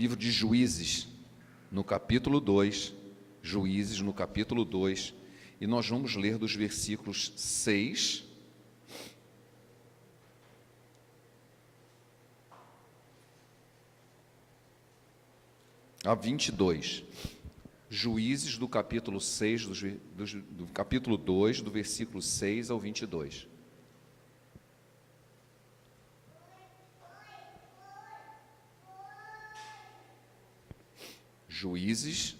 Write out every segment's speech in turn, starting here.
livro de Juízes, no capítulo 2, Juízes, no capítulo 2, e nós vamos ler dos versículos 6 a 22. Juízes, do capítulo 6, do capítulo 2, do versículo 6 ao 22. Juízes,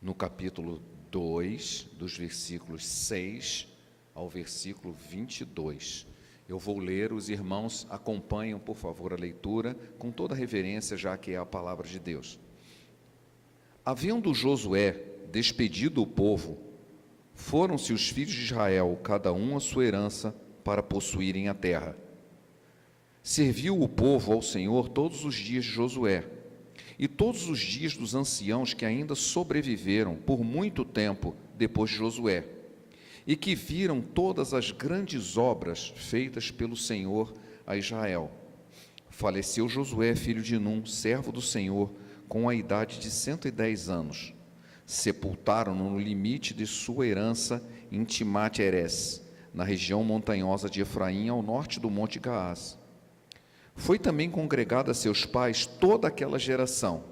no capítulo 2, dos versículos 6 ao versículo 22. Eu vou ler, os irmãos acompanham, por favor, a leitura, com toda reverência, já que é a palavra de Deus. Havendo Josué despedido o povo, foram-se os filhos de Israel, cada um a sua herança, para possuírem a terra. Serviu o povo ao Senhor todos os dias de Josué, e todos os dias dos anciãos que ainda sobreviveram por muito tempo depois de Josué, e que viram todas as grandes obras feitas pelo Senhor a Israel. Faleceu Josué, filho de Num, servo do Senhor, com a idade de 110 anos. Sepultaram-no no limite de sua herança em Timate-Heres, na região montanhosa de Efraim, ao norte do monte Gaás. Foi também congregada a seus pais toda aquela geração,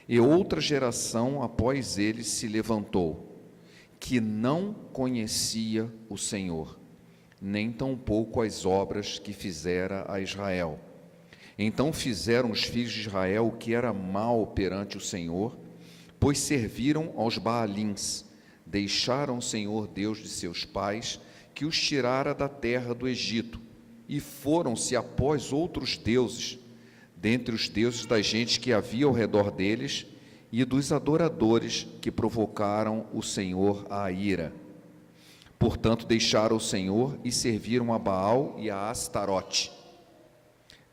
e outra geração após eles se levantou, que não conhecia o Senhor, nem tampouco as obras que fizera a Israel. Então fizeram os filhos de Israel o que era mal perante o Senhor, pois serviram aos Baalins, deixaram o Senhor Deus de seus pais, que os tirara da terra do Egito, e foram-se após outros deuses, dentre os deuses das gentes que havia ao redor deles, e dos adoradores que provocaram o Senhor à ira. Portanto, deixaram o Senhor e serviram a Baal e a Astarote.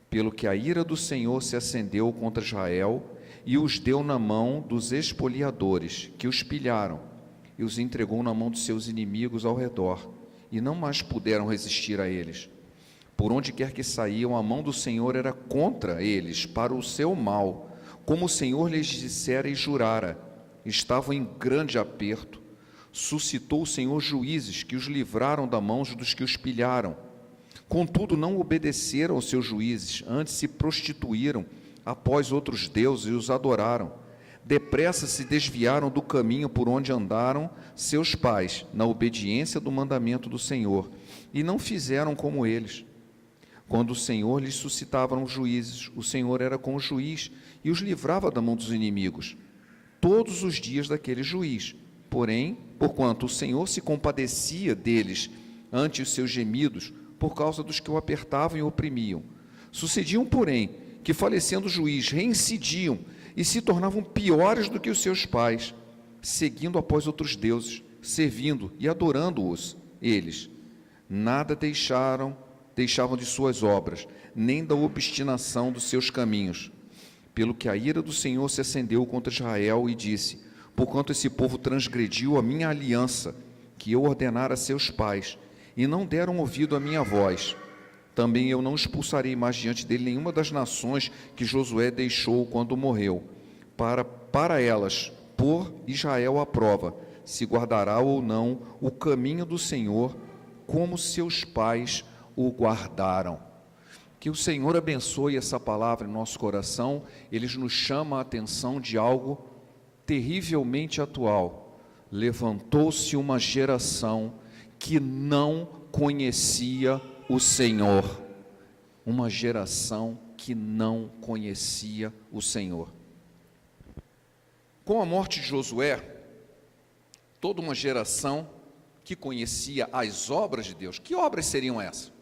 Pelo que a ira do Senhor se acendeu contra Israel e os deu na mão dos espoliadores, que os pilharam, e os entregou na mão dos seus inimigos ao redor, e não mais puderam resistir a eles. Por onde quer que saíam, a mão do Senhor era contra eles, para o seu mal, como o Senhor lhes dissera e jurara. Estavam em grande aperto. Suscitou o Senhor juízes, que os livraram da mão dos que os pilharam. Contudo, não obedeceram aos seus juízes, antes se prostituíram após outros deuses e os adoraram. Depressa se desviaram do caminho por onde andaram seus pais, na obediência do mandamento do Senhor, e não fizeram como eles. Quando o Senhor lhes suscitava juízes, o Senhor era com o juiz e os livrava da mão dos inimigos, todos os dias daquele juiz. Porém, porquanto o Senhor se compadecia deles ante os seus gemidos, por causa dos que o apertavam e o oprimiam. Sucediam, porém, que falecendo o juiz, reincidiam e se tornavam piores do que os seus pais, seguindo após outros deuses, servindo e adorando-os eles. Nada deixavam de suas obras, nem da obstinação dos seus caminhos. Pelo que a ira do Senhor se acendeu contra Israel e disse: porquanto esse povo transgrediu a minha aliança, que eu ordenara a seus pais, e não deram ouvido à minha voz, também eu não expulsarei mais diante dele nenhuma das nações que Josué deixou quando morreu, para elas pôr Israel à prova, se guardará ou não o caminho do Senhor, como seus pais o guardaram. Que o Senhor abençoe essa palavra em nosso coração. Ele nos chama a atenção de algo terrivelmente atual. Levantou-se uma geração que não conhecia o Senhor. Uma geração que não conhecia o Senhor. Com a morte de Josué, toda uma geração que conhecia as obras de Deus. Que obras seriam essas?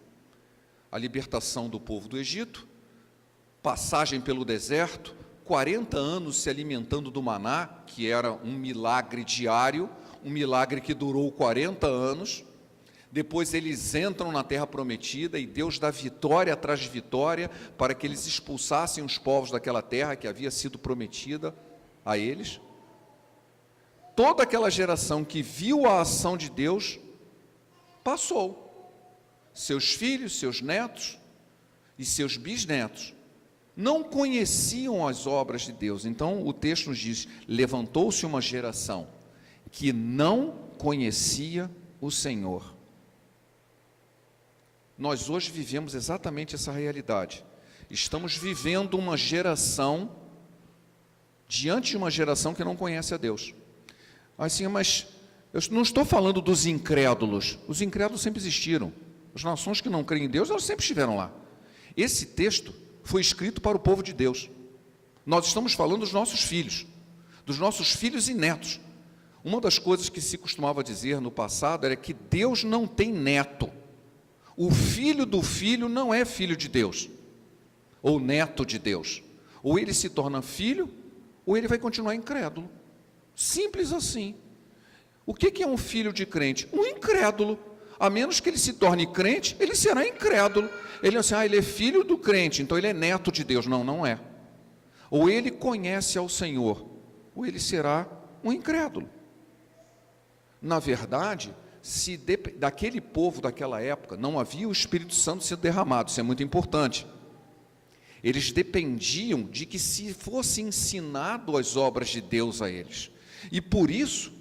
A libertação do povo do Egito, passagem pelo deserto, 40 anos se alimentando do maná, que era um milagre diário, um milagre que durou 40 anos. Depois eles entram na terra prometida e Deus dá vitória atrás de vitória para que eles expulsassem os povos daquela terra que havia sido prometida a eles. Toda aquela geração que viu a ação de Deus passou. Seus filhos, seus netos e seus bisnetos não conheciam as obras de Deus. Então, o texto nos diz: levantou-se uma geração que não conhecia o Senhor. Nós hoje vivemos exatamente essa realidade. Estamos vivendo uma geração, diante de uma geração que não conhece a Deus. Assim, mas eu não estou falando dos incrédulos. Os incrédulos sempre existiram. As nações que não creem em Deus, elas sempre estiveram lá. Esse texto foi escrito para o povo de Deus. Nós estamos falando dos nossos filhos e netos. Uma das coisas que se costumava dizer no passado era que Deus não tem neto. O filho do filho não é filho de Deus, ou neto de Deus. Ou ele se torna filho, ou ele vai continuar incrédulo. Simples assim. O que é um filho de crente? Um incrédulo. A menos que ele se torne crente, ele será incrédulo. Ele é assim, ele é filho do crente, então ele é neto de Deus. Não, não é. Ou ele conhece ao Senhor, ou ele será um incrédulo. Na verdade, se daquele povo daquela época não havia o Espírito Santo sendo derramado, isso é muito importante. Eles dependiam de que se fosse ensinado as obras de Deus a eles. E por isso,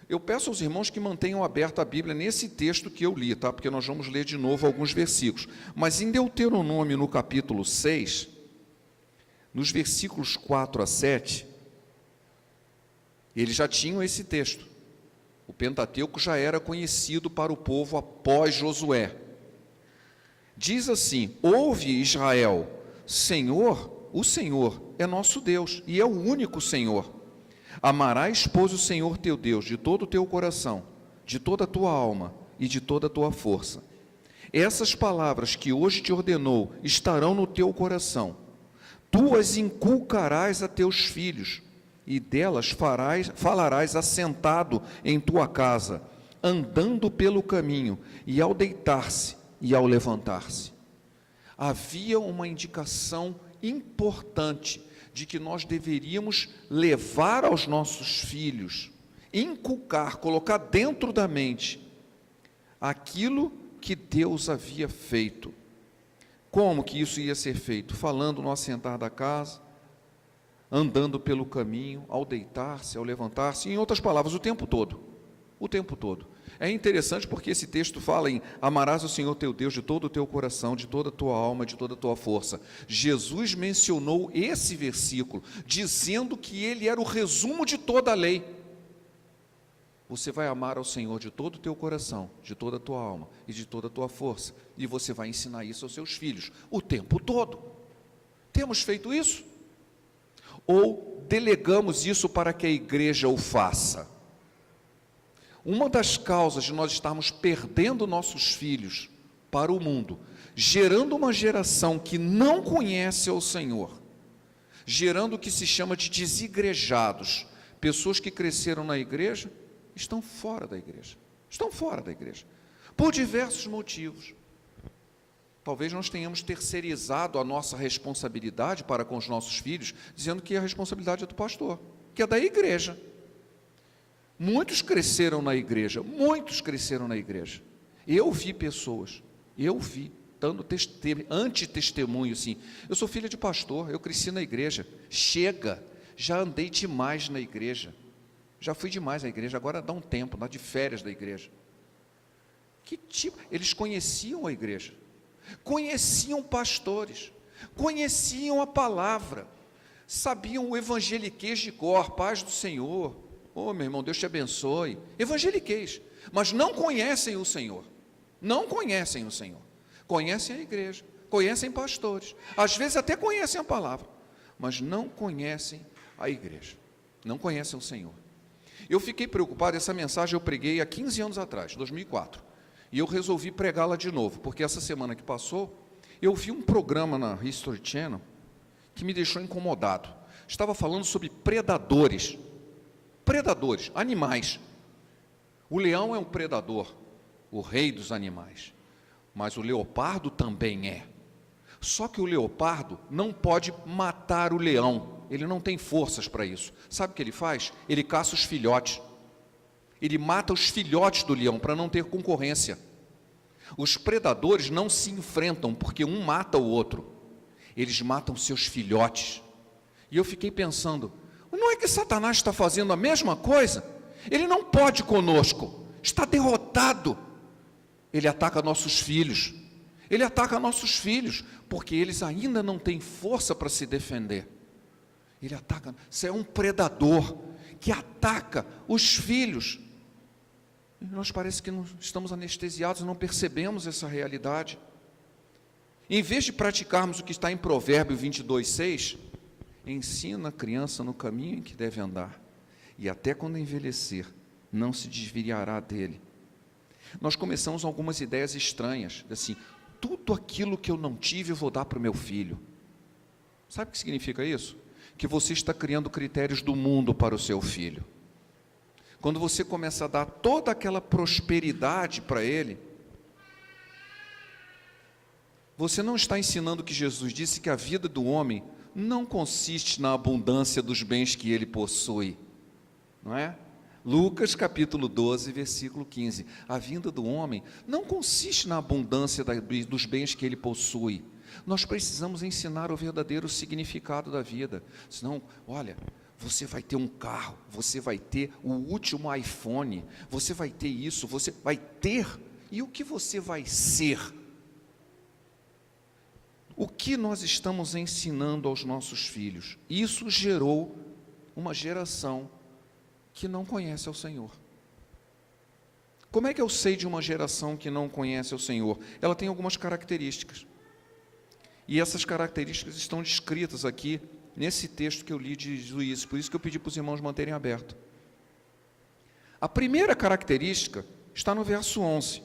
eu peço aos irmãos que mantenham aberta a Bíblia nesse texto que eu li, tá? Porque nós vamos ler de novo alguns versículos. Mas em Deuteronômio, no capítulo 6, nos versículos 4 a 7, eles já tinham esse texto. O Pentateuco já era conhecido para o povo após Josué. Diz assim: ouve, Israel, o Senhor é nosso Deus, e é o único Senhor. Amarás, pois, o Senhor teu Deus de todo o teu coração, de toda a tua alma e de toda a tua força. Essas palavras que hoje te ordenou estarão no teu coração. Tu as inculcarás a teus filhos, e delas falarás assentado em tua casa, andando pelo caminho, e ao deitar-se e ao levantar-se. Havia uma indicação importante de que nós deveríamos levar aos nossos filhos, inculcar, colocar dentro da mente aquilo que Deus havia feito. Como que isso ia ser feito? Falando no assentar da casa, andando pelo caminho, ao deitar-se, ao levantar-se, em outras palavras, o tempo todo. O tempo todo. É interessante porque esse texto fala em amarás o Senhor teu Deus de todo o teu coração, de toda a tua alma, de toda a tua força. Jesus mencionou esse versículo, dizendo que ele era o resumo de toda a lei. Você vai amar ao Senhor de todo o teu coração, de toda a tua alma e de toda a tua força. E você vai ensinar isso aos seus filhos, o tempo todo. Temos feito isso? Ou delegamos isso para que a igreja o faça? Uma das causas de nós estarmos perdendo nossos filhos para o mundo, gerando uma geração que não conhece ao Senhor, gerando o que se chama de desigrejados, pessoas que cresceram na igreja, estão fora da igreja, por diversos motivos. Talvez nós tenhamos terceirizado a nossa responsabilidade para com os nossos filhos, dizendo que a responsabilidade é do pastor, que é da igreja. Muitos cresceram na igreja. Eu vi pessoas, dando antitestemunho, assim, eu sou filha de pastor, eu cresci na igreja, já andei demais na igreja, já fui demais na igreja, agora dá um tempo, dá de férias da igreja. Eles conheciam a igreja, conheciam pastores, conheciam a palavra, sabiam o evangeliquez de cor, paz do Senhor, meu irmão, Deus te abençoe, evangeliquez, mas não conhecem o Senhor, conhecem a igreja, conhecem pastores, às vezes até conhecem a palavra, mas não conhecem a igreja, não conhecem o Senhor. Eu fiquei preocupado, essa mensagem eu preguei há 15 anos atrás, 2004, e eu resolvi pregá-la de novo, porque essa semana que passou, eu vi um programa na History Channel, que me deixou incomodado, estava falando sobre predadores, animais. O leão é um predador, o rei dos animais, mas o leopardo também é. Só que o leopardo não pode matar o leão, ele não tem forças para isso. Sabe o que ele faz? Ele caça os filhotes, ele mata os filhotes do leão para não ter concorrência. Os predadores não se enfrentam porque um mata o outro, eles matam seus filhotes. E eu fiquei pensando, não é que Satanás está fazendo a mesma coisa? Ele não pode conosco, está derrotado. Ele ataca nossos filhos, porque eles ainda não têm força para se defender. Ele ataca, você é um predador que ataca os filhos. E nós parece que não estamos anestesiados, não percebemos essa realidade. Em vez de praticarmos o que está em Provérbio 22:6, ensina a criança no caminho em que deve andar, e até quando envelhecer, não se desviará dele. Nós começamos algumas ideias estranhas, assim, tudo aquilo que eu não tive eu vou dar para o meu filho. Sabe o que significa isso? Que você está criando critérios do mundo para o seu filho. Quando você começa a dar toda aquela prosperidade para ele, você não está ensinando que Jesus disse que a vida do homem não consiste na abundância dos bens que ele possui, não é? Lucas capítulo 12, versículo 15, a vinda do homem não consiste na abundância dos bens que ele possui. Nós precisamos ensinar o verdadeiro significado da vida, senão, olha, você vai ter um carro, você vai ter o último iPhone, você vai ter isso, você vai ter, e o que você vai ser? O que nós estamos ensinando aos nossos filhos? Isso gerou uma geração que não conhece ao Senhor. Como é que eu sei de uma geração que não conhece ao Senhor? Ela tem algumas características. E essas características estão descritas aqui, nesse texto que eu li de Juízes, por isso que eu pedi para os irmãos manterem aberto. A primeira característica está no verso 11.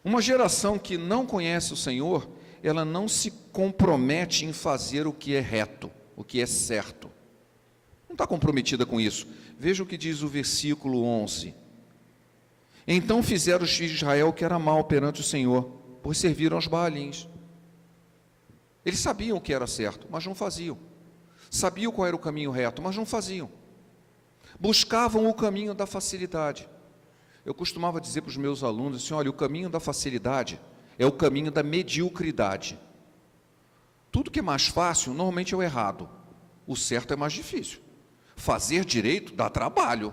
Uma geração que não conhece o Senhor, ela não se compromete em fazer o que é reto, o que é certo. Não está comprometida com isso. Veja o que diz o versículo 11. Então fizeram os filhos de Israel o que era mal perante o Senhor, pois serviram aos Baalins. Eles sabiam o que era certo, mas não faziam. Sabiam qual era o caminho reto, mas não faziam. Buscavam o caminho da facilidade. Eu costumava dizer para os meus alunos assim, olha, o caminho da facilidade é o caminho da mediocridade. Tudo que é mais fácil, normalmente é o errado. O certo é mais difícil. Fazer direito dá trabalho.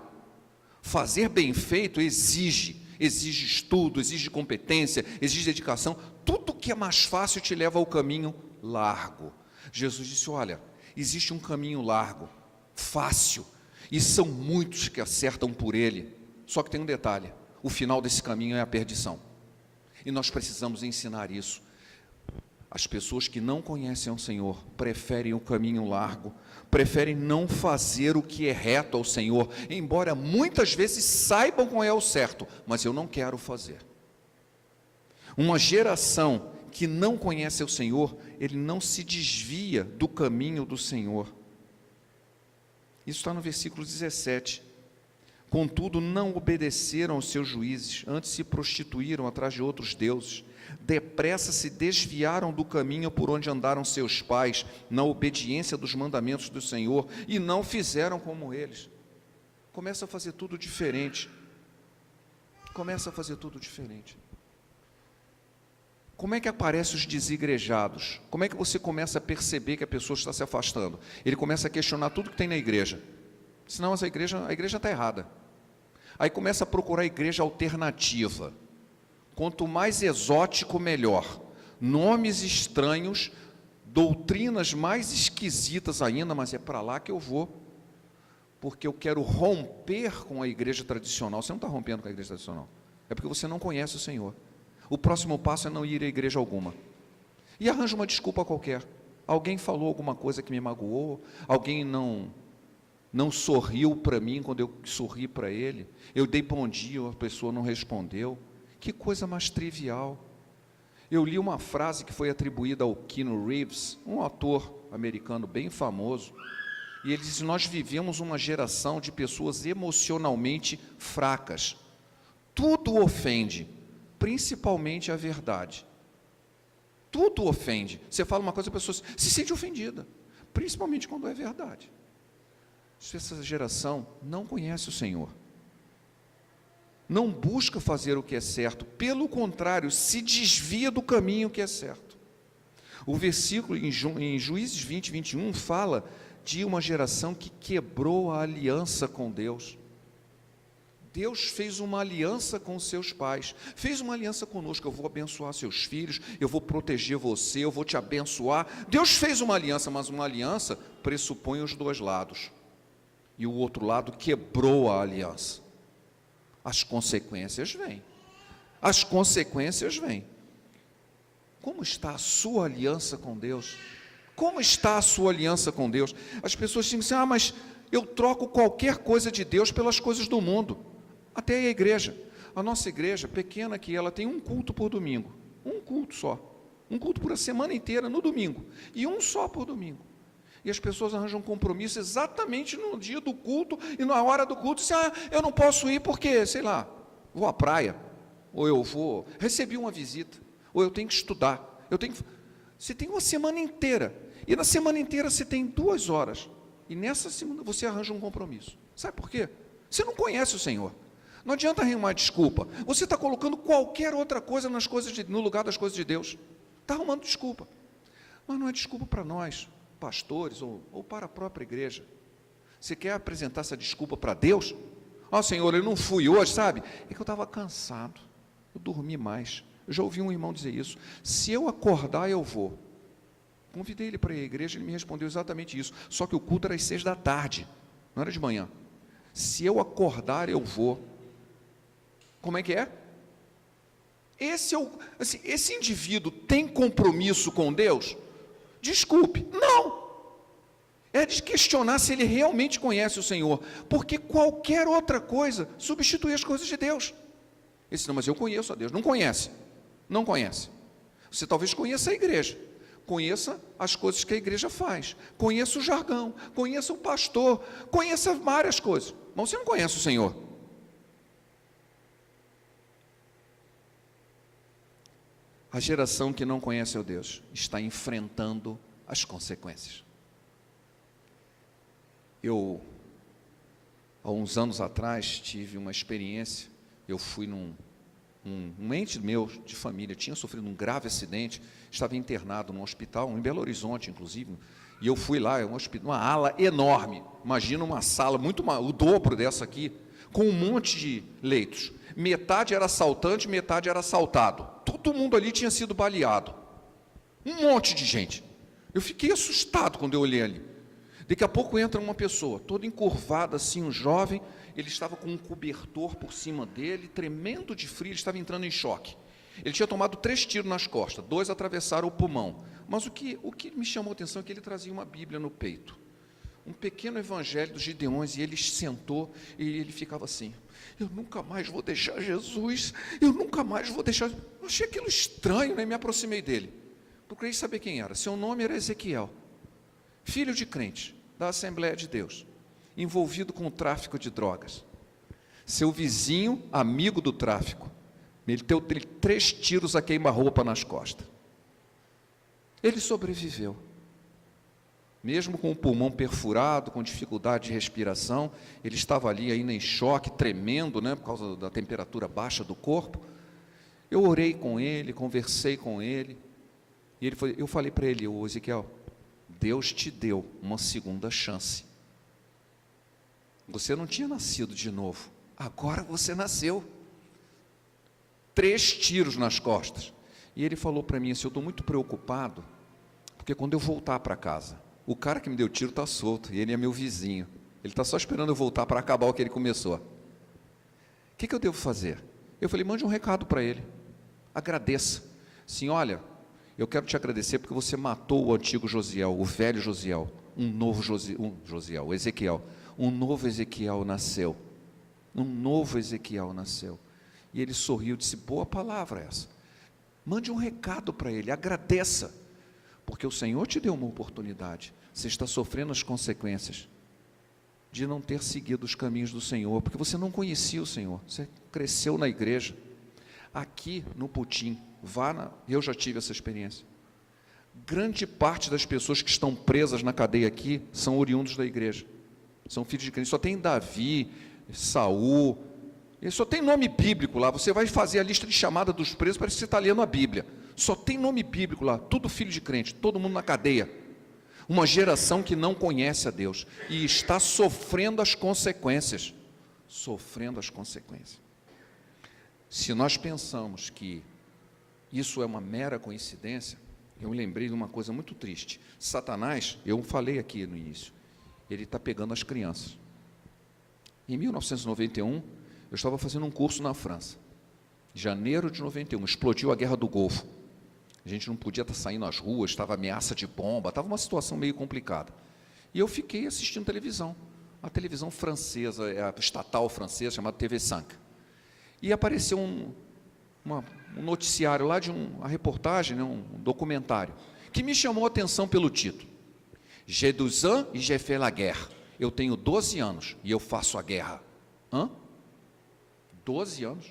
Fazer bem feito exige estudo, exige competência, exige dedicação. Tudo que é mais fácil te leva ao caminho largo. Jesus disse, olha, existe um caminho largo, fácil, e são muitos que acertam por ele. Só que tem um detalhe, o final desse caminho é a perdição. E nós precisamos ensinar isso. As pessoas que não conhecem o Senhor preferem o caminho largo, preferem não fazer o que é reto ao Senhor, embora muitas vezes saibam qual é o certo, mas eu não quero fazer. Uma geração que não conhece o Senhor, ele não se desvia do caminho do Senhor. Isso está no versículo 17. Contudo, não obedeceram aos seus juízes, antes se prostituíram atrás de outros deuses. Depressa se desviaram do caminho por onde andaram seus pais, na obediência dos mandamentos do Senhor, e não fizeram como eles. Começa a fazer tudo diferente. Começa a fazer tudo diferente. Como é que aparecem os desigrejados? Como é que você começa a perceber que a pessoa está se afastando? Ele começa a questionar tudo que tem na igreja. Senão a igreja está errada. Aí começa a procurar a igreja alternativa. Quanto mais exótico, melhor. Nomes estranhos, doutrinas mais esquisitas ainda, mas é para lá que eu vou. Porque eu quero romper com a igreja tradicional. Você não está rompendo com a igreja tradicional. É porque você não conhece o Senhor. O próximo passo é não ir à igreja alguma. E arranja uma desculpa qualquer. Alguém falou alguma coisa que me magoou, alguém não sorriu para mim quando eu sorri para ele, eu dei bom dia, a pessoa não respondeu. Que coisa mais trivial. Eu li uma frase que foi atribuída ao Keanu Reeves, um ator americano bem famoso, e ele disse, nós vivemos uma geração de pessoas emocionalmente fracas. Tudo ofende, principalmente a verdade. Tudo ofende. Você fala uma coisa, a pessoa se sente ofendida, principalmente quando é verdade. Essa geração não conhece o Senhor. Não busca fazer o que é certo, pelo contrário, se desvia do caminho que é certo. O versículo em Juízes 20, 21 fala de uma geração que quebrou a aliança com Deus. Deus fez uma aliança com seus pais, fez uma aliança conosco: eu vou abençoar seus filhos, eu vou proteger você, eu vou te abençoar. Deus fez uma aliança, mas uma aliança pressupõe os dois lados, e o outro lado quebrou a aliança. As consequências vêm, as consequências vêm. Como está a sua aliança com Deus? Como está a sua aliança com Deus? As pessoas dizem assim: mas eu troco qualquer coisa de Deus pelas coisas do mundo. Até a igreja, a nossa igreja pequena aqui, ela tem um culto por domingo, um culto só, um culto por a semana inteira no domingo, e um só por domingo. E as pessoas arranjam compromisso exatamente no dia do culto, e na hora do culto, dizem: eu não posso ir porque, sei lá, vou à praia, ou eu recebi uma visita, ou eu tenho que estudar, você tem uma semana inteira, e na semana inteira você tem 2 horas, e nessa semana você arranja um compromisso. Sabe por quê? Você não conhece o Senhor. Não adianta arrumar desculpa. Você está colocando qualquer outra coisa no lugar das coisas de Deus. Está arrumando desculpa. Mas não é desculpa para nós, pastores, ou para a própria igreja. Você quer apresentar essa desculpa para Deus? Senhor, eu não fui hoje, sabe? É que eu estava cansado, eu dormi mais. Eu já ouvi um irmão dizer isso: se eu acordar, eu vou. Convidei ele para ir à igreja, ele me respondeu exatamente isso. Só que o culto era às 6 da tarde, não era de manhã. Se eu acordar, eu vou. Como é que é? Esse indivíduo tem compromisso com Deus? Desculpe, não. É de questionar se ele realmente conhece o Senhor, porque qualquer outra coisa substitui as coisas de Deus. Não, mas eu conheço a Deus. Não conhece, não conhece. Você talvez conheça a igreja, conheça as coisas que a igreja faz, conheça o jargão, conheça o pastor, conheça várias coisas, mas você não conhece o Senhor. A geração que não conhece o Deus está enfrentando as consequências. Eu, há uns anos atrás, tive uma experiência. Eu fui um ente meu de família, tinha sofrido um grave acidente, estava internado num hospital, em Belo Horizonte, inclusive, e eu fui lá, uma ala enorme, imagina uma sala, o dobro dessa aqui, com um monte de leitos. Metade era assaltante, metade era assaltado. Todo mundo ali tinha sido baleado. Um monte de gente. Eu fiquei assustado quando eu olhei ali. Daqui a pouco entra uma pessoa, toda encurvada assim, um jovem, ele estava com um cobertor por cima dele, tremendo de frio, ele estava entrando em choque. Ele tinha tomado 3 tiros nas costas, 2 atravessaram o pulmão. Mas o que me chamou a atenção é que ele trazia uma Bíblia no peito. Um pequeno evangelho dos Gideões, e ele sentou, e ele ficava assim: eu nunca mais vou deixar Jesus, eu nunca mais vou deixar. Eu achei aquilo estranho, né? Me aproximei dele. Procurei saber quem era. Seu nome era Ezequiel, filho de crente, da Assembleia de Deus, envolvido com o tráfico de drogas. Seu vizinho, amigo do tráfico, ele deu 3 tiros a queima-roupa nas costas. Ele sobreviveu. Mesmo com o pulmão perfurado, com dificuldade de respiração, ele estava ali ainda em choque, tremendo, né, por causa da temperatura baixa do corpo. Eu orei com ele, conversei com ele, e eu falei para ele: Ezequiel, Deus te deu uma segunda chance. Você não tinha nascido de novo, agora você nasceu. 3 tiros nas costas. E ele falou para mim assim: eu estou muito preocupado, porque quando eu voltar para casa, o cara que me deu tiro está solto, e ele é meu vizinho. Ele está só esperando eu voltar para acabar o que ele começou. O que eu devo fazer? Eu falei: mande um recado para ele. Agradeça. Sim, olha, eu quero te agradecer porque você matou o antigo Josiel, o velho Josiel. Ezequiel. Um novo Ezequiel nasceu. Um novo Ezequiel nasceu. E ele sorriu e disse: boa palavra essa. Mande um recado para ele, agradeça. Porque o Senhor te deu uma oportunidade. Você está sofrendo as consequências de não ter seguido os caminhos do Senhor, porque você não conhecia o Senhor, você cresceu na igreja. Aqui no Putim, eu já tive essa experiência. Grande parte das pessoas que estão presas na cadeia aqui são oriundos da igreja, são filhos de crente. Só tem Davi, Saul, só tem nome bíblico lá. Você vai fazer a lista de chamada dos presos, parece que você está lendo a Bíblia. Só tem nome bíblico lá, tudo filho de crente, todo mundo na cadeia. Uma geração que não conhece a Deus e está sofrendo as consequências. Sofrendo as consequências. Se nós pensamos que isso é uma mera coincidência, eu me lembrei de uma coisa muito triste. Satanás, eu falei aqui no início, ele está pegando as crianças. Em 1991, eu estava fazendo um curso na França. Janeiro de 91, explodiu a Guerra do Golfo. A gente não podia estar saindo às ruas, estava ameaça de bomba, estava uma situação meio complicada. E eu fiquei assistindo televisão, a televisão francesa, a estatal francesa, chamada TV5. E apareceu um noticiário lá de uma reportagem, né, um documentário, que me chamou a atenção pelo título. J'ai 12 ans et j'ai fait la guerre. Eu tenho 12 anos e eu faço a guerra. 12 anos?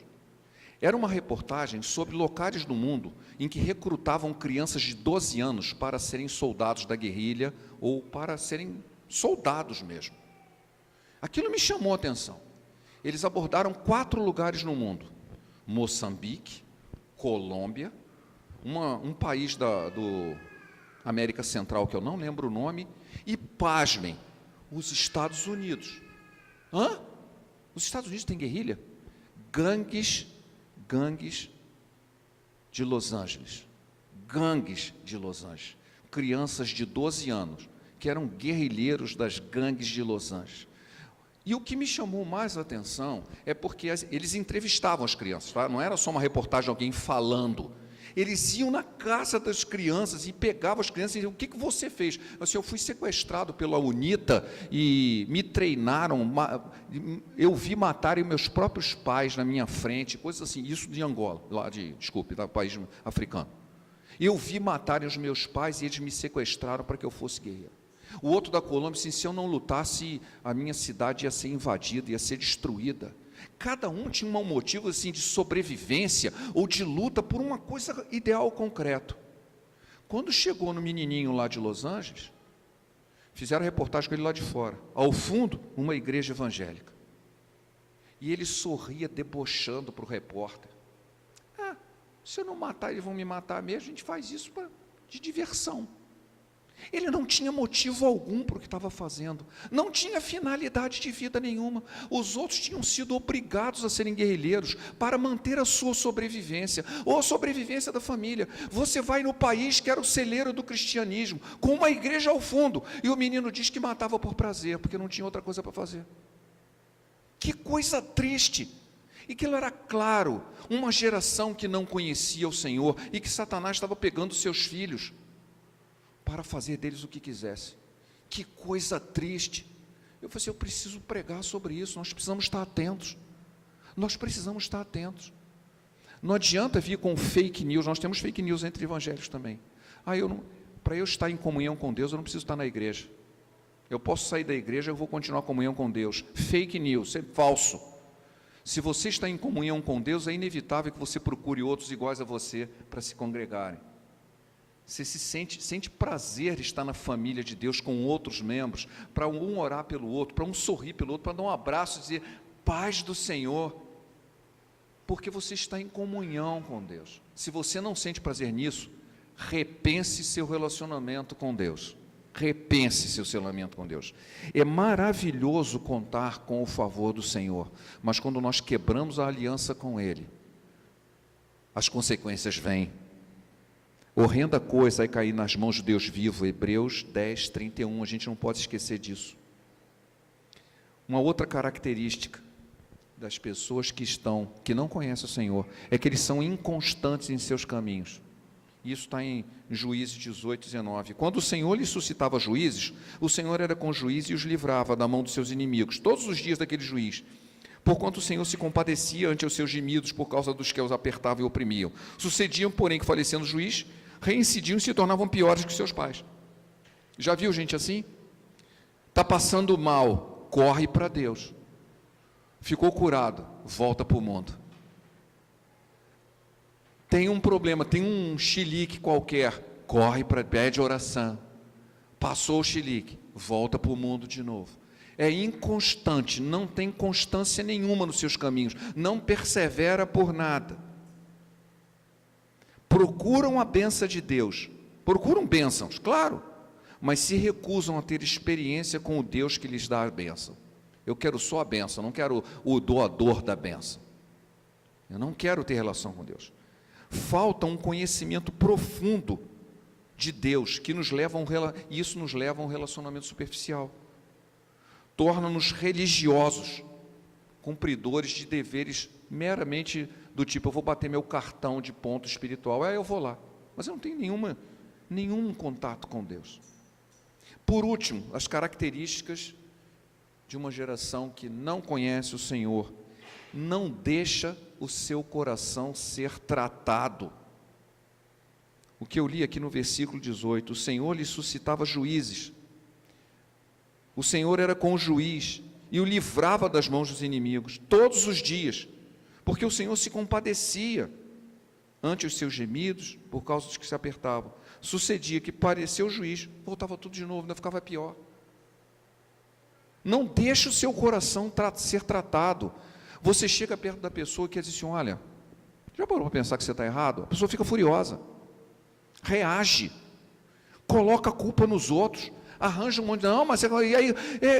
Era uma reportagem sobre locais do mundo em que recrutavam crianças de 12 anos para serem soldados da guerrilha ou para serem soldados mesmo. Aquilo me chamou a atenção. Eles abordaram 4 lugares no mundo: Moçambique, Colômbia, um país do América Central que eu não lembro o nome, e, pasmem, os Estados Unidos. Os Estados Unidos têm guerrilha? Gangues de Los Angeles. Gangues de Los Angeles. Crianças de 12 anos, que eram guerrilheiros das gangues de Los Angeles. E o que me chamou mais a atenção é porque eles entrevistavam as crianças, tá? Não era só uma reportagem de alguém falando. Eles iam na casa das crianças e pegavam as crianças e diziam: o que você fez? Eu fui sequestrado pela UNITA e me treinaram, eu vi matarem meus próprios pais na minha frente, coisas assim. Isso de Angola, país africano. Eu vi matarem os meus pais e eles me sequestraram para que eu fosse guerreiro. O outro da Colômbia, assim, se eu não lutasse, a minha cidade ia ser invadida, ia ser destruída. Cada um tinha um motivo assim, de sobrevivência ou de luta por uma coisa ideal concreto. Quando chegou no menininho lá de Los Angeles, fizeram a reportagem com ele lá de fora. Ao fundo, uma igreja evangélica. E ele sorria debochando para o repórter. Se eu não matar, eles vão me matar mesmo, a gente faz isso de diversão. Ele não tinha motivo algum para o que estava fazendo, não tinha finalidade de vida nenhuma. Os outros tinham sido obrigados a serem guerrilheiros para manter a sua sobrevivência, ou a sobrevivência da família. Você vai no país que era o celeiro do cristianismo, com uma igreja ao fundo, e o menino diz que matava por prazer, porque não tinha outra coisa para fazer. Que coisa triste! E que era claro, uma geração que não conhecia o Senhor, e que Satanás estava pegando seus filhos, para fazer deles o que quisesse. Que coisa triste. Eu falei assim, eu preciso pregar sobre isso, nós precisamos estar atentos. Nós precisamos estar atentos. Não adianta vir com fake news, nós temos fake news entre evangélicos também. Para eu estar em comunhão com Deus, eu não preciso estar na igreja. Eu posso sair da igreja, eu vou continuar a comunhão com Deus. Fake news, é falso. Se você está em comunhão com Deus, é inevitável que você procure outros iguais a você para se congregarem. Você sente prazer de estar na família de Deus com outros membros, para um orar pelo outro, para um sorrir pelo outro, para dar um abraço e dizer, paz do Senhor, porque você está em comunhão com Deus. Se você não sente prazer nisso, repense seu relacionamento com Deus. Repense seu relacionamento com Deus. É maravilhoso contar com o favor do Senhor, mas quando nós quebramos a aliança com Ele, as consequências vêm. Horrenda coisa é cair nas mãos de Deus vivo, Hebreus 10, 31, a gente não pode esquecer disso. Uma outra característica das pessoas que não conhecem o Senhor, é que eles são inconstantes em seus caminhos. Isso está em Juízes 18, 19. Quando o Senhor lhe suscitava juízes, o Senhor era com o juiz e os livrava da mão dos seus inimigos, todos os dias daquele juiz. Porquanto o Senhor se compadecia ante os seus gemidos por causa dos que os apertavam e oprimiam. Sucediam, porém, que falecendo o juiz, reincidiam e se tornavam piores que seus pais. Já viu gente assim? Está passando mal, corre para Deus. Ficou curado, volta para o mundo. Tem um problema, tem um chilique qualquer, corre para, pede oração. Passou o chilique, volta para o mundo de novo. É inconstante, não tem constância nenhuma nos seus caminhos, não persevera por nada. procuram a bênção de Deus, procuram bênçãos, claro, mas se recusam a ter experiência com o Deus que lhes dá a bênção. Eu quero só a bênção, não quero o doador da bênção. Eu não quero ter relação com Deus. Falta um conhecimento profundo de Deus, que nos leva e isso nos leva a um relacionamento superficial. Torna-nos religiosos, cumpridores de deveres meramente do tipo, eu vou bater meu cartão de ponto espiritual, eu vou lá, mas eu não tenho nenhum contato com Deus. Por último, as características de uma geração que não conhece o Senhor: não deixa o seu coração ser tratado. O que eu li aqui no versículo 18, o Senhor lhe suscitava juízes, o Senhor era com o juiz e o livrava das mãos dos inimigos todos os dias, porque o Senhor se compadecia ante os seus gemidos por causa dos que se apertavam. Sucedia que parecia o juiz, voltava tudo de novo, ainda ficava pior. Não deixe o seu coração ser tratado. Você chega perto da pessoa e quer dizer assim, olha, já parou para pensar que você está errado? A pessoa fica furiosa, reage, coloca a culpa nos outros, arranja um monte de, não, mas e aí,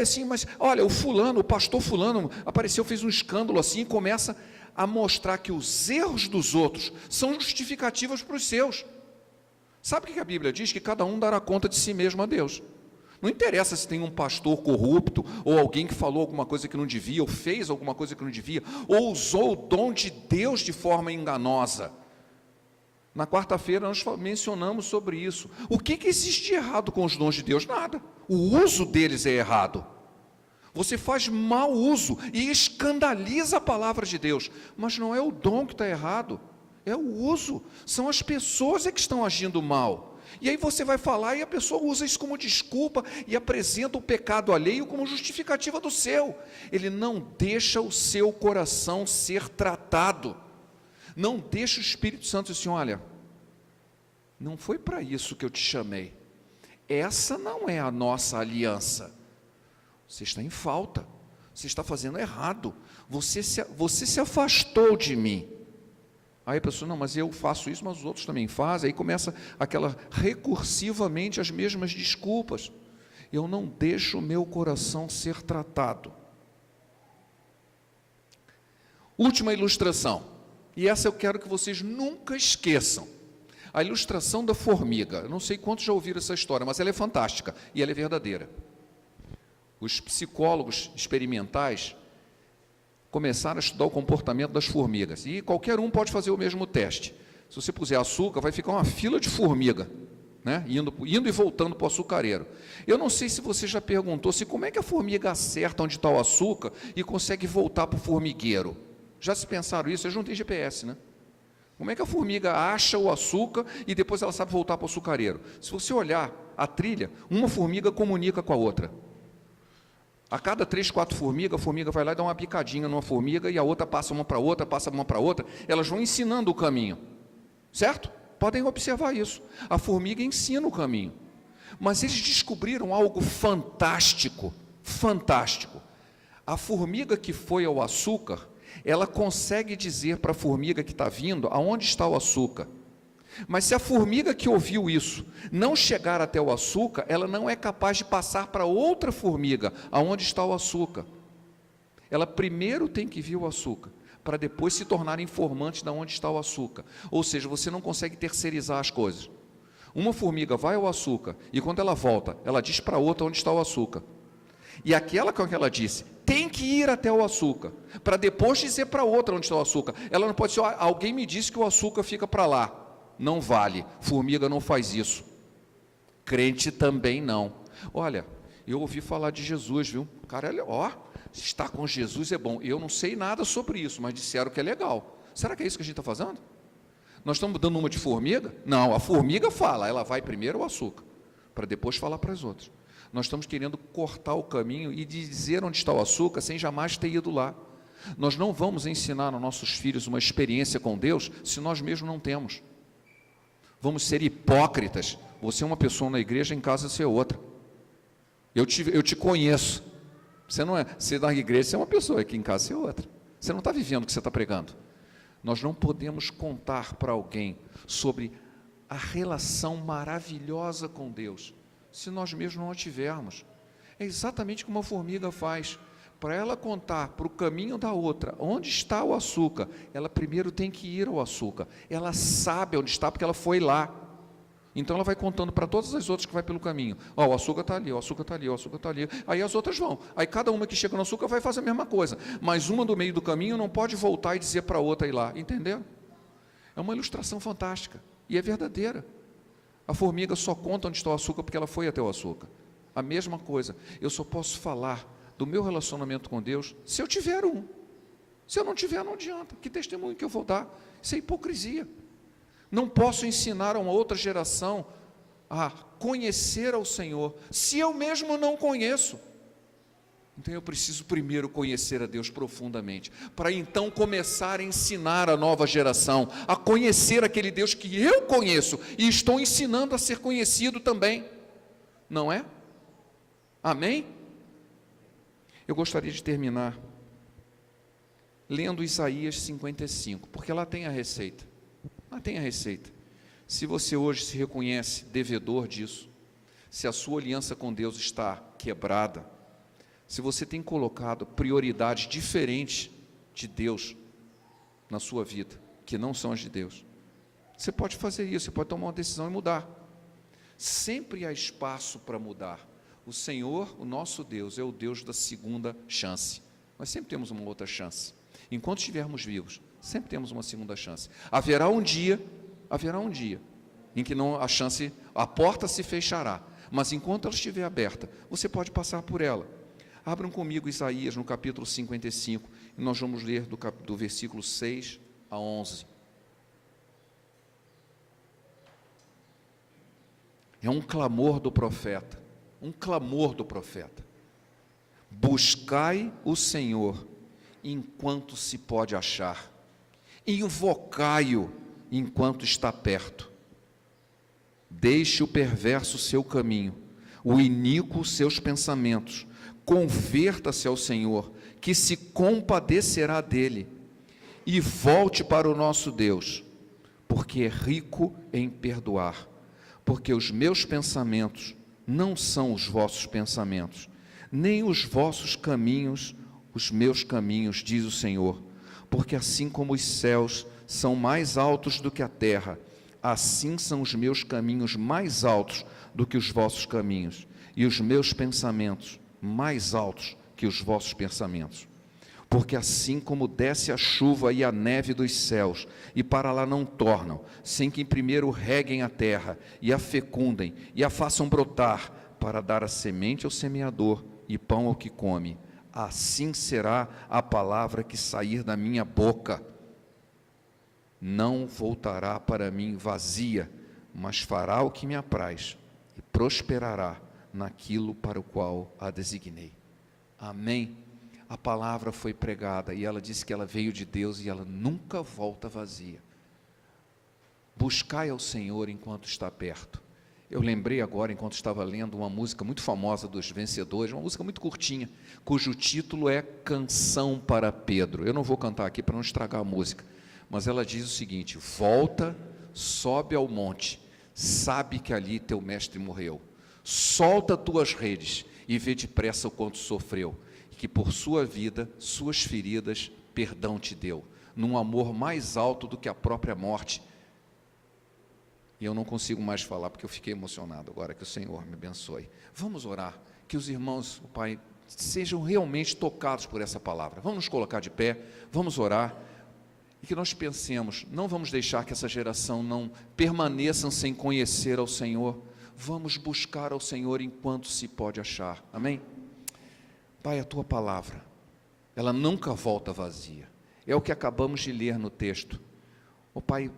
sim, mas olha, o pastor fulano apareceu, fez um escândalo assim, e começa a mostrar que os erros dos outros são justificativas para os seus. Sabe o que a Bíblia diz? Que cada um dará conta de si mesmo a Deus. Não interessa se tem um pastor corrupto, ou alguém que falou alguma coisa que não devia, ou fez alguma coisa que não devia, ou usou o dom de Deus de forma enganosa. Na quarta-feira nós mencionamos sobre isso. O que existe de errado com os dons de Deus? Nada. O uso deles é errado. Você faz mau uso e escandaliza a palavra de Deus, mas não é o dom que está errado, é o uso. São as pessoas que estão agindo mal. E aí você vai falar e a pessoa usa isso como desculpa e apresenta o pecado alheio como justificativa do seu. Ele não deixa o seu coração ser tratado. Não deixa o Espírito Santo dizer assim, olha, não foi para isso que eu te chamei. Essa não é a nossa aliança. Você está em falta. Você está fazendo errado. Você se afastou de mim. Aí a pessoa, não, mas eu faço isso, mas os outros também fazem. Aí começa aquela, recursivamente, as mesmas desculpas. Eu não deixo o meu coração ser tratado. Última ilustração, e essa eu quero que vocês nunca esqueçam. A ilustração da formiga. Eu não sei quantos já ouviram essa história, mas ela é fantástica e ela é verdadeira. Os psicólogos experimentais começaram a estudar o comportamento das formigas, e qualquer um pode fazer o mesmo teste. Se você puser açúcar, vai ficar uma fila de formiga, né? indo e voltando para o açucareiro. Eu não sei se você já perguntou como é que a formiga acerta onde está o açúcar e consegue voltar para o formigueiro. Já se pensaram isso? Eles não têm GPS, né? Como é que a formiga acha o açúcar e depois ela sabe voltar para o açucareiro? Se você olhar a trilha, uma formiga comunica com a outra. A cada 3, 4 formigas, a formiga vai lá e dá uma picadinha numa formiga e a outra passa uma para outra, passa uma para outra. Elas vão ensinando o caminho, certo? Podem observar isso. A formiga ensina o caminho. Mas eles descobriram algo fantástico, fantástico. A formiga que foi ao açúcar, ela consegue dizer para a formiga que está vindo aonde está o açúcar. Mas se a formiga que ouviu isso não chegar até o açúcar, ela não é capaz de passar para outra formiga aonde está o açúcar. Ela primeiro tem que ver o açúcar, para depois se tornar informante de onde está o açúcar. Ou seja, você não consegue terceirizar as coisas. Uma formiga vai ao açúcar e quando ela volta, ela diz para outra onde está o açúcar. E aquela que ela disse, tem que ir até o açúcar, para depois dizer para outra onde está o açúcar. Ela não pode dizer, alguém me disse que o açúcar fica para lá. Não vale, formiga não faz isso. Crente também não. Olha, eu ouvi falar de Jesus, viu? Cara, estar com Jesus é bom. Eu não sei nada sobre isso, mas disseram que é legal. Será que é isso que a gente está fazendo? Nós estamos dando uma de formiga? Não, a formiga fala, ela vai primeiro ao açúcar, para depois falar para as outras. Nós estamos querendo cortar o caminho e dizer onde está o açúcar, sem jamais ter ido lá. Nós não vamos ensinar aos nossos filhos uma experiência com Deus, se nós mesmos não temos. Vamos ser hipócritas. Você é uma pessoa na igreja, em casa você é outra. Eu te conheço. Você não é, você na igreja você é uma pessoa, aqui em casa você é outra. Você não está vivendo o que você está pregando. Nós não podemos contar para alguém sobre a relação maravilhosa com Deus, se nós mesmos não a tivermos. É exatamente como a formiga faz. Para ela contar para o caminho da outra onde está o açúcar, ela primeiro tem que ir ao açúcar. Ela sabe onde está porque ela foi lá. Então ela vai contando para todas as outras que vai pelo caminho. O açúcar está ali, o açúcar está ali, o açúcar está ali. Aí as outras vão. Aí cada uma que chega no açúcar vai fazer a mesma coisa. Mas uma do meio do caminho não pode voltar e dizer para a outra ir lá. Entenderam? É uma ilustração fantástica. E é verdadeira. A formiga só conta onde está o açúcar porque ela foi até o açúcar. A mesma coisa. Eu só posso falar do meu relacionamento com Deus se eu tiver um. Se eu não tiver, não adianta. Que testemunho que eu vou dar? Isso é hipocrisia. Não posso ensinar a uma outra geração a conhecer ao Senhor, se eu mesmo não conheço. Então eu preciso primeiro conhecer a Deus profundamente, para então começar a ensinar a nova geração a conhecer aquele Deus que eu conheço e estou ensinando a ser conhecido também. Não é? Amém? Eu gostaria de terminar lendo Isaías 55, porque lá tem a receita. Lá tem a receita. Se você hoje se reconhece devedor disso, se a sua aliança com Deus está quebrada, se você tem colocado prioridades diferentes de Deus na sua vida, que não são as de Deus, você pode fazer isso, você pode tomar uma decisão e mudar. Sempre há espaço para mudar. O Senhor, o nosso Deus, é o Deus da segunda chance. Nós sempre temos uma outra chance. Enquanto estivermos vivos, sempre temos uma segunda chance. Haverá um dia em que não a chance, a porta se fechará, mas enquanto ela estiver aberta, você pode passar por ela. Abram comigo Isaías no capítulo 55, e nós vamos ler do versículo 6 a 11. É um clamor do profeta, buscai o Senhor enquanto se pode achar, invocai-o enquanto está perto. Deixe o perverso seu caminho, o iníquo seus pensamentos, converta-se ao Senhor, que se compadecerá dele, e volte para o nosso Deus, porque é rico em perdoar, porque os meus pensamentos não são os vossos pensamentos, nem os vossos caminhos, os meus caminhos, diz o Senhor, porque assim como os céus são mais altos do que a terra, assim são os meus caminhos mais altos do que os vossos caminhos, e os meus pensamentos mais altos que os vossos pensamentos. Porque assim como desce a chuva e a neve dos céus, e para lá não tornam, sem que primeiro reguem a terra, e a fecundem, e a façam brotar, para dar a semente ao semeador, e pão ao que come, assim será a palavra que sair da minha boca. Não voltará para mim vazia, mas fará o que me apraz, e prosperará naquilo para o qual a designei. Amém? A palavra foi pregada, e ela disse que ela veio de Deus, e ela nunca volta vazia. Buscai ao Senhor enquanto está perto. Eu lembrei agora, enquanto estava lendo, uma música muito famosa dos Vencedores, uma música muito curtinha, cujo título é Canção para Pedro. Eu não vou cantar aqui para não estragar a música, mas ela diz o seguinte: volta, sobe ao monte, sabe que ali teu mestre morreu, solta tuas redes e vê depressa o quanto sofreu, que por sua vida, suas feridas, perdão te deu, num amor mais alto do que a própria morte. E eu não consigo mais falar, porque eu fiquei emocionado agora, que o Senhor me abençoe. Vamos orar, que os irmãos, o Pai, sejam realmente tocados por essa palavra. Vamos nos colocar de pé, vamos orar, e que nós pensemos, não vamos deixar que essa geração não permaneça sem conhecer ao Senhor. Vamos buscar ao Senhor enquanto se pode achar. Amém? Pai, a Tua palavra, ela nunca volta vazia. É o que acabamos de ler no texto. Ó Pai,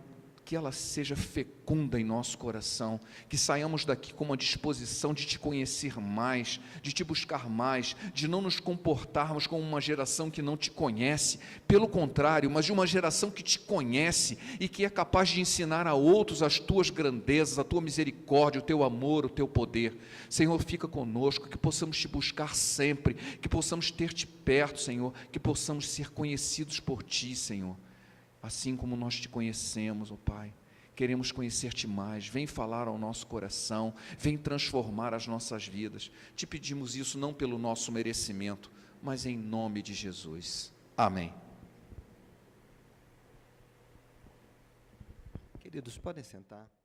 que ela seja fecunda em nosso coração, que saiamos daqui com uma disposição de Te conhecer mais, de Te buscar mais, de não nos comportarmos como uma geração que não Te conhece, pelo contrário, mas de uma geração que Te conhece e que é capaz de ensinar a outros as Tuas grandezas, a Tua misericórdia, o Teu amor, o Teu poder. Senhor, fica conosco, que possamos Te buscar sempre, que possamos ter-Te perto, Senhor, que possamos ser conhecidos por Ti, Senhor. assim como nós te conhecemos, ó Pai. Queremos conhecer-te mais, vem falar ao nosso coração, vem transformar as nossas vidas. Te pedimos isso não pelo nosso merecimento, mas em nome de Jesus. Amém. Queridos, podem sentar.